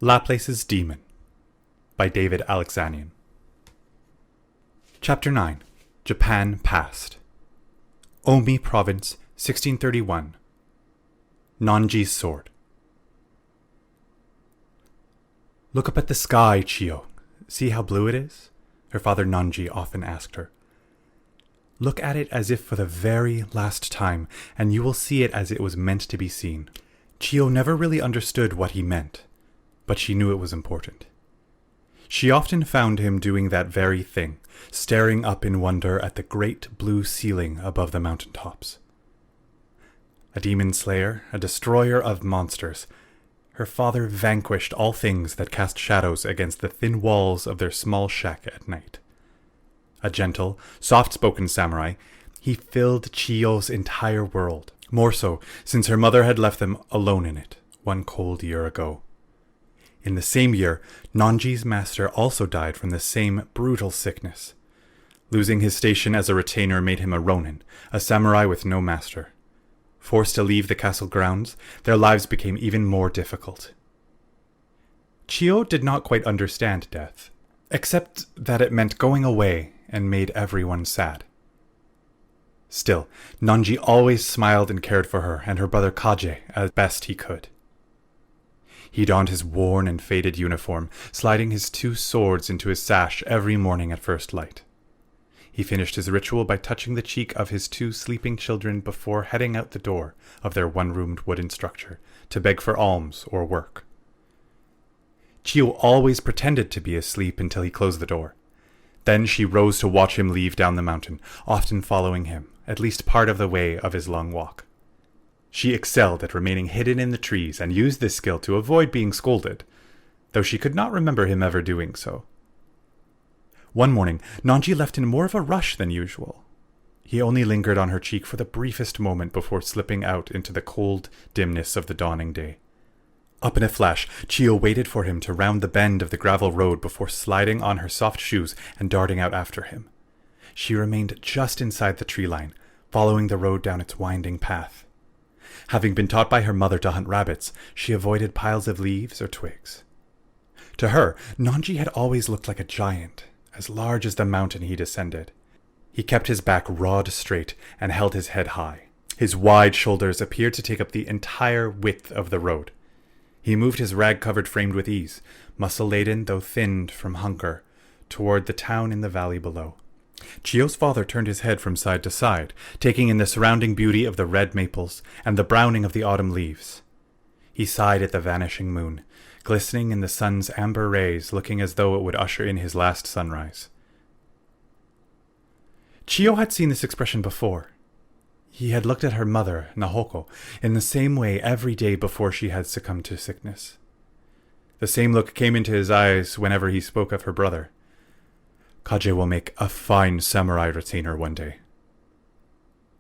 Laplace's Demon by David Alexanian. Chapter 9. Japan Past. Omi Province, 1631. Nanji's Sword. "Look up at the sky, Chiyo. See how blue it is?" her father Nanji often asked her. "Look at it as if for the very last time, and you will see it as it was meant to be seen." Chiyo never really understood what he meant, but she knew it was important. She often found him doing that very thing, staring up in wonder at the great blue ceiling above the mountain tops. A demon slayer, a destroyer of monsters, her father vanquished all things that cast shadows against the thin walls of their small shack at night. A gentle, soft-spoken samurai, he filled Chiyo's entire world, more so since her mother had left them alone in it one cold year ago. In the same year, Nanji's master also died from the same brutal sickness. Losing his station as a retainer made him a ronin, a samurai with no master. Forced to leave the castle grounds, their lives became even more difficult. Chiyo did not quite understand death, except that it meant going away and made everyone sad. Still, Nanji always smiled and cared for her and her brother Kaje as best he could. He donned his worn and faded uniform, sliding his 2 swords into his sash every morning at first light. He finished his ritual by touching the cheek of his 2 sleeping children before heading out the door of their one-roomed wooden structure to beg for alms or work. Chiyo always pretended to be asleep until he closed the door. Then she rose to watch him leave down the mountain, often following him, at least part of the way of his long walk. She excelled at remaining hidden in the trees and used this skill to avoid being scolded, though she could not remember him ever doing so. One morning, Nanji left in more of a rush than usual. He only lingered on her cheek for the briefest moment before slipping out into the cold dimness of the dawning day. Up in a flash, Chiyo waited for him to round the bend of the gravel road before sliding on her soft shoes and darting out after him. She remained just inside the tree line, following the road down its winding path. Having been taught by her mother to hunt rabbits, she avoided piles of leaves or twigs. To her, Nanji had always looked like a giant, as large as the mountain he descended. He kept his back rod straight and held his head high. His wide shoulders appeared to take up the entire width of the road. He moved his rag-covered frame with ease, muscle-laden though thinned from hunger, toward the town in the valley below. Chiyo's father turned his head from side to side, taking in the surrounding beauty of the red maples and the browning of the autumn leaves. He sighed at the vanishing moon, glistening in the sun's amber rays, looking as though it would usher in his last sunrise. Chiyo had seen this expression before. He had looked at her mother, Nahoko, in the same way every day before she had succumbed to sickness. The same look came into his eyes whenever he spoke of her brother. "Kaje will make a fine samurai retainer one day."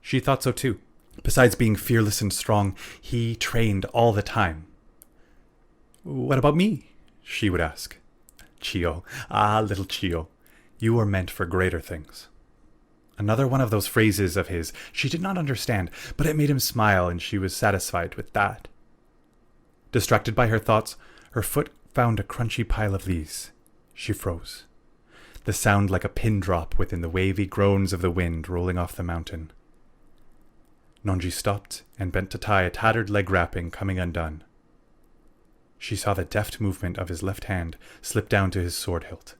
She thought so too. Besides being fearless and strong, he trained all the time. "What about me?" she would ask. "Chiyo, little Chiyo, you were meant for greater things." Another one of those phrases of his she did not understand, but it made him smile, and she was satisfied with that. Distracted by her thoughts, her foot found a crunchy pile of leaves. She froze, the sound like a pin drop within the wavy groans of the wind rolling off the mountain. Nanji stopped and bent to tie a tattered leg wrapping coming undone. She saw the deft movement of his left hand slip down to his sword hilt.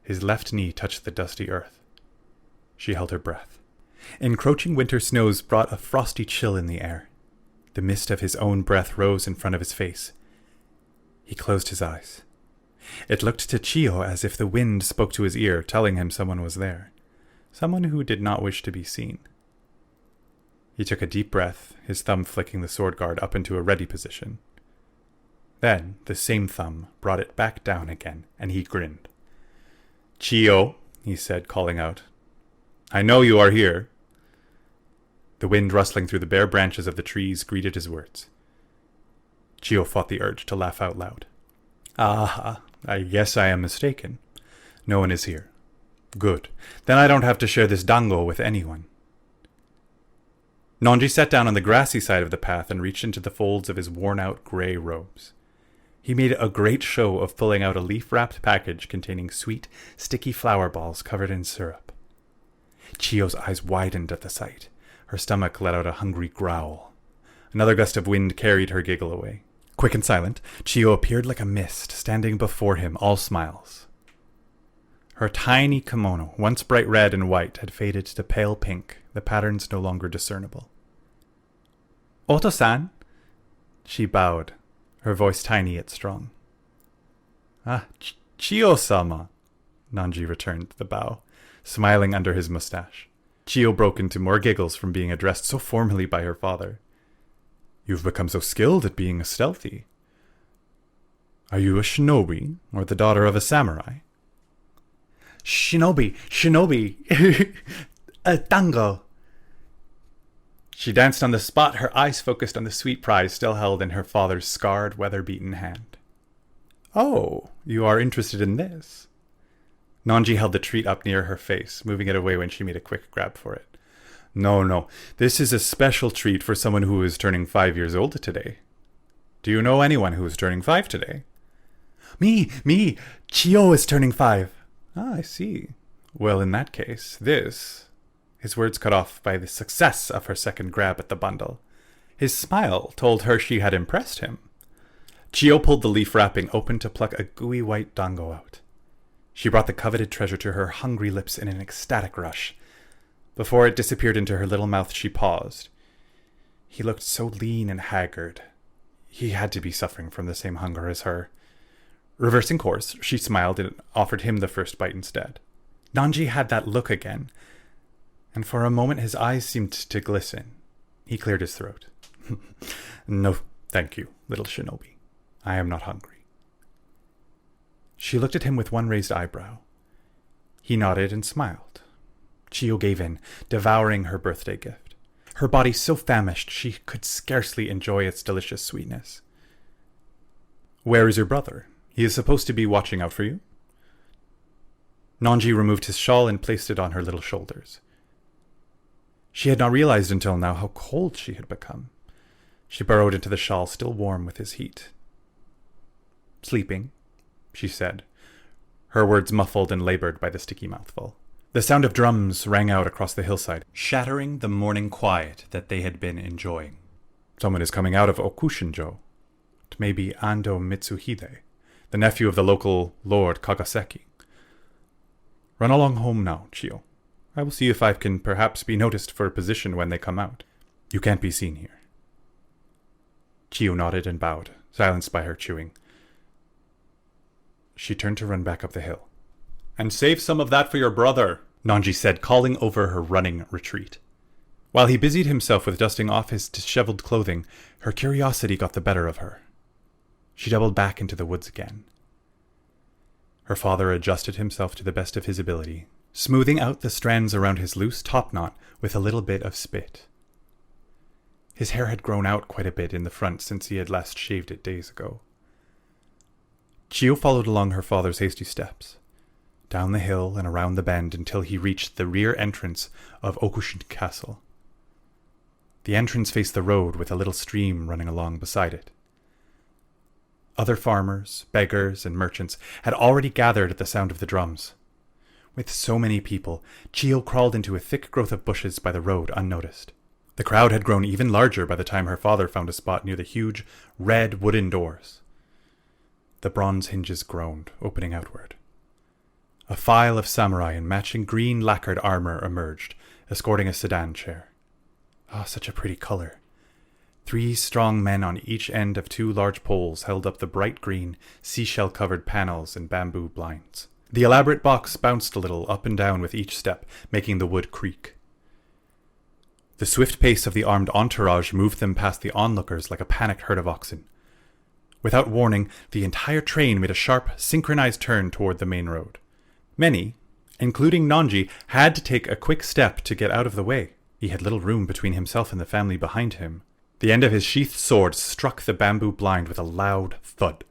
His left knee touched the dusty earth. She held her breath. Encroaching winter snows brought a frosty chill in the air. The mist of his own breath rose in front of his face. He closed his eyes. It looked to Chiyo as if the wind spoke to his ear, telling him someone was there, someone who did not wish to be seen. He took a deep breath, his thumb flicking the sword guard up into a ready position. Then the same thumb brought it back down again, and he grinned. "Chiyo," he said, calling out, "I know you are here." The wind rustling through the bare branches of the trees greeted his words. Chiyo fought the urge to laugh out loud. I guess I am mistaken. No one is here. Good. Then I don't have to share this dango with anyone. Nanji sat down on the grassy side of the path and reached into the folds of his worn-out gray robes. He made a great show of pulling out a leaf-wrapped package containing sweet, sticky flower balls covered in syrup. Chio's eyes widened at the sight. Her stomach let out a hungry growl. Another gust of wind carried her giggle away. Quick and silent, Chio appeared like a mist, standing before him, all smiles. Her tiny kimono, once bright red and white, had faded to pale pink, the patterns no longer discernible. "Oto-san?" She bowed, her voice tiny yet strong. "Ah, Chio-sama," Nanji returned the bow, smiling under his mustache. Chio broke into more giggles from being addressed so formally by her father. "You've become so skilled at being stealthy. Are you a shinobi, or the daughter of a samurai?" Shinobi, a tango." She danced on the spot, her eyes focused on the sweet prize still held in her father's scarred, weather-beaten hand. "Oh, you are interested in this?" Nanji held the treat up near her face, moving it away when she made a quick grab for it. No, this is a special treat for someone who is turning 5 years old today. Do you know anyone who is turning 5 today?" Me, Chio is turning 5. "Ah, I see. Well, in that case, this..." His words cut off by the success of her second grab at the bundle. His smile told her she had impressed him. Chio pulled the leaf wrapping open to pluck a gooey white dango out. She brought the coveted treasure to her hungry lips in an ecstatic rush. Before it disappeared into her little mouth, she paused. He looked so lean and haggard. He had to be suffering from the same hunger as her. Reversing course, she smiled and offered him the first bite instead. Nanji had that look again, and for a moment his eyes seemed to glisten. He cleared his throat. "No, thank you, little shinobi. I am not hungry." She looked at him with one raised eyebrow. He nodded and smiled. Chio gave in, devouring her birthday gift. Her body so famished she could scarcely enjoy its delicious sweetness. "Where is your brother? He is supposed to be watching out for you?" Nanji removed his shawl and placed it on her little shoulders. She had not realized until now how cold she had become. She burrowed into the shawl, still warm with his heat. "Sleeping," she said, her words muffled and labored by the sticky mouthful. The sound of drums rang out across the hillside, shattering the morning quiet that they had been enjoying. "Someone is coming out of Okushinjo. It may be Ando Mitsuhide, the nephew of the local Lord Kagaseki. Run along home now, Chio. I will see if I can perhaps be noticed for a position when they come out. You can't be seen here." Chio nodded and bowed, silenced by her chewing. She turned to run back up the hill. "And save some of that for your brother," Nanji said, calling over her running retreat. While he busied himself with dusting off his disheveled clothing, her curiosity got the better of her. She doubled back into the woods again. Her father adjusted himself to the best of his ability, smoothing out the strands around his loose topknot with a little bit of spit. His hair had grown out quite a bit in the front since he had last shaved it days ago. Chio followed along her father's hasty steps, down the hill and around the bend until he reached the rear entrance of Okushin Castle. The entrance faced the road with a little stream running along beside it. Other farmers, beggars, and merchants had already gathered at the sound of the drums. With so many people, Chio crawled into a thick growth of bushes by the road unnoticed. The crowd had grown even larger by the time her father found a spot near the huge, red wooden doors. The bronze hinges groaned, opening outward. A file of samurai in matching green lacquered armor emerged, escorting a sedan chair. Ah, such a pretty color. 3 strong men on each end of 2 large poles held up the bright green, seashell-covered panels and bamboo blinds. The elaborate box bounced a little up and down with each step, making the wood creak. The swift pace of the armed entourage moved them past the onlookers like a panicked herd of oxen. Without warning, the entire train made a sharp, synchronized turn toward the main road. Many, including Nanji, had to take a quick step to get out of the way. He had little room between himself and the family behind him. The end of his sheathed sword struck the bamboo blind with a loud thud.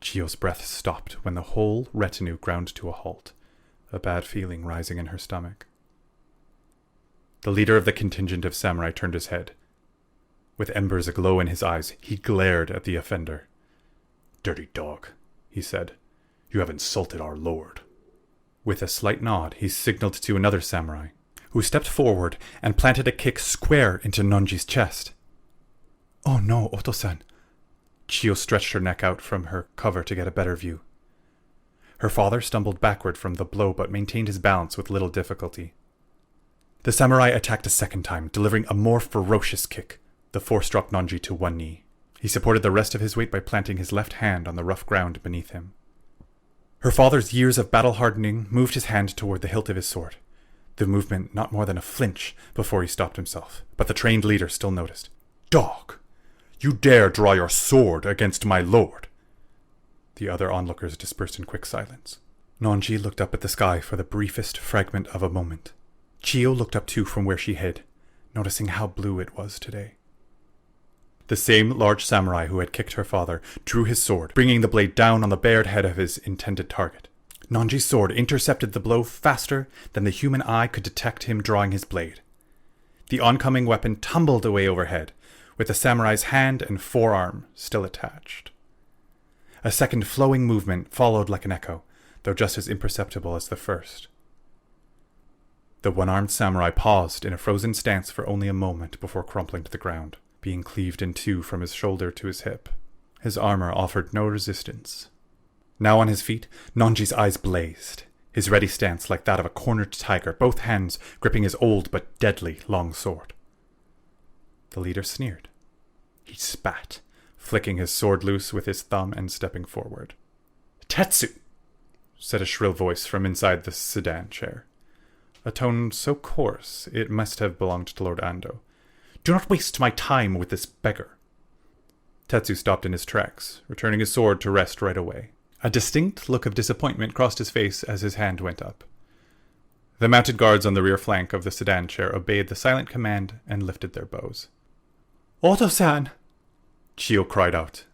Chio's breath stopped when the whole retinue ground to a halt, a bad feeling rising in her stomach. The leader of the contingent of samurai turned his head. With embers aglow in his eyes, he glared at the offender. "Dirty dog," he said. "You have insulted our lord." With a slight nod, he signaled to another samurai, who stepped forward and planted a kick square into Nonji's chest. "Oh no, Oto-san." Chiyo stretched her neck out from her cover to get a better view. Her father stumbled backward from the blow but maintained his balance with little difficulty. The samurai attacked a second time, delivering a more ferocious kick. The force dropped Nonji to one knee. He supported the rest of his weight by planting his left hand on the rough ground beneath him. Her father's years of battle hardening moved his hand toward the hilt of his sword. The movement not more than a flinch before he stopped himself, but the trained leader still noticed. "Dog! You dare draw your sword against my lord!" The other onlookers dispersed in quick silence. Nonji looked up at the sky for the briefest fragment of a moment. Chiyo looked up too from where she hid, noticing how blue it was today. The same large samurai who had kicked her father drew his sword, bringing the blade down on the bared head of his intended target. Nonji's sword intercepted the blow faster than the human eye could detect him drawing his blade. The oncoming weapon tumbled away overhead, with the samurai's hand and forearm still attached. A second flowing movement followed like an echo, though just as imperceptible as the first. The one-armed samurai paused in a frozen stance for only a moment before crumpling to the ground, being cleaved in two from his shoulder to his hip. His armor offered no resistance. Now on his feet, Nonji's eyes blazed, his ready stance like that of a cornered tiger, both hands gripping his old but deadly long sword. The leader sneered. He spat, flicking his sword loose with his thumb and stepping forward. "Tetsu!" said a shrill voice from inside the sedan chair. A tone so coarse it must have belonged to Lord Ando. "Do not waste my time with this beggar." Tetsu stopped in his tracks, returning his sword to rest right away. A distinct look of disappointment crossed his face as his hand went up. The mounted guards on the rear flank of the sedan chair obeyed the silent command and lifted their bows. "Oto-san!" Chiyo cried out,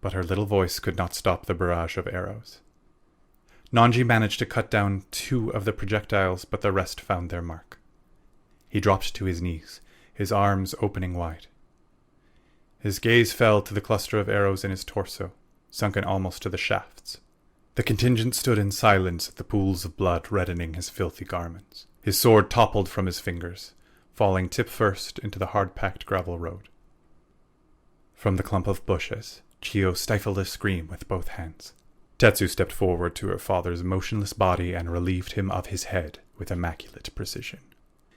but her little voice could not stop the barrage of arrows. Nonji managed to cut down 2 of the projectiles, but the rest found their mark. He dropped to his knees, his arms opening wide. His gaze fell to the cluster of arrows in his torso, sunken almost to the shafts. The contingent stood in silence at the pools of blood reddening his filthy garments. His sword toppled from his fingers, falling tip first into the hard-packed gravel road. From the clump of bushes, Chiyo stifled a scream with both hands. Tetsu stepped forward to her father's motionless body and relieved him of his head with immaculate precision.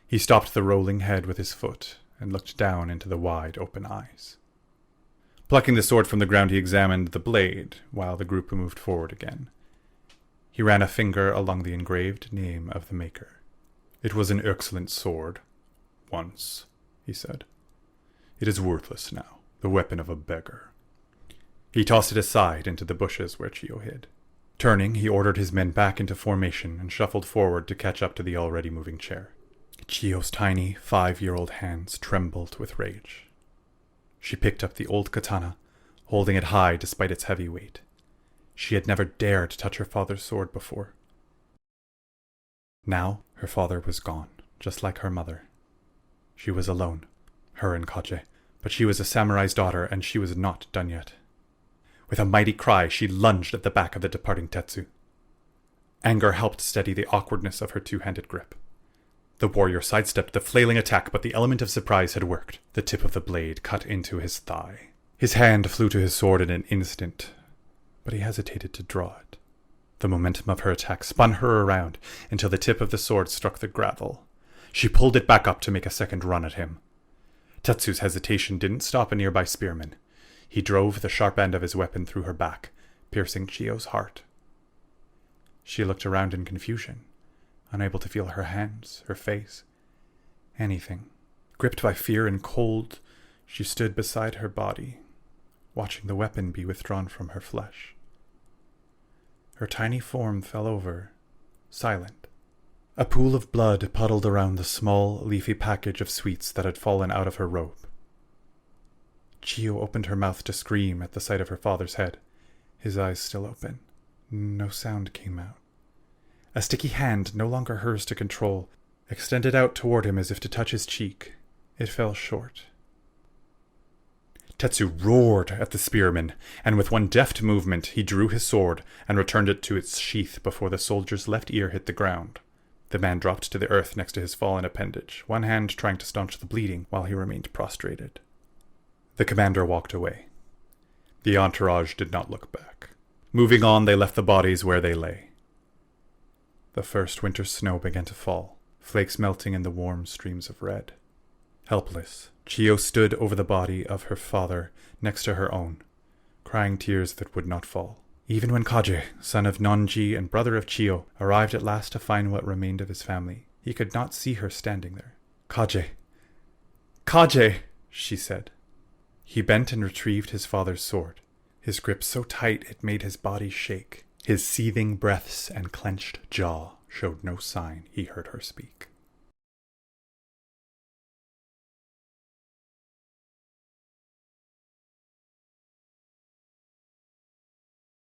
He stopped the rolling head with his foot and looked down into the wide open eyes. Plucking the sword from the ground, he examined the blade while the group moved forward again. He ran a finger along the engraved name of the maker. "It was an excellent sword, once," he said. "It is worthless now, the weapon of a beggar." He tossed it aside into the bushes where Chiyo hid. Turning, he ordered his men back into formation and shuffled forward to catch up to the already moving chair. Chiyo's tiny 5-year-old hands trembled with rage. She picked up the old katana, holding it high despite its heavy weight. She had never dared touch her father's sword before. Now her father was gone, just like her mother. She was alone, her and Kaje, but she was a samurai's daughter and she was not done yet. With a mighty cry, she lunged at the back of the departing Tetsu. Anger helped steady the awkwardness of her 2-handed grip. The warrior sidestepped the flailing attack, but the element of surprise had worked. The tip of the blade cut into his thigh. His hand flew to his sword in an instant, but he hesitated to draw it. The momentum of her attack spun her around until the tip of the sword struck the gravel. She pulled it back up to make a second run at him. Tetsu's hesitation didn't stop a nearby spearman. He drove the sharp end of his weapon through her back, piercing Chiyo's heart. She looked around in confusion, unable to feel her hands, her face, anything. Gripped by fear and cold, she stood beside her body, watching the weapon be withdrawn from her flesh. Her tiny form fell over, silent. A pool of blood puddled around the small, leafy package of sweets that had fallen out of her robe. Chiyo opened her mouth to scream at the sight of her father's head, his eyes still open. No sound came out. A sticky hand, no longer hers to control, extended out toward him as if to touch his cheek. It fell short. Tetsu roared at the spearman, and with one deft movement he drew his sword and returned it to its sheath before the soldier's left ear hit the ground. The man dropped to the earth next to his fallen appendage, one hand trying to staunch the bleeding while he remained prostrated. The commander walked away. The entourage did not look back. Moving on, they left the bodies where they lay. The first winter snow began to fall, flakes melting in the warm streams of red. Helpless, Chiyo stood over the body of her father next to her own, crying tears that would not fall. Even when Kaje, son of Nonji and brother of Chiyo, arrived at last to find what remained of his family, he could not see her standing there. "Kaje! Kaje!" she said. He bent and retrieved his father's sword, his grip so tight it made his body shake. His seething breaths and clenched jaw showed no sign he heard her speak.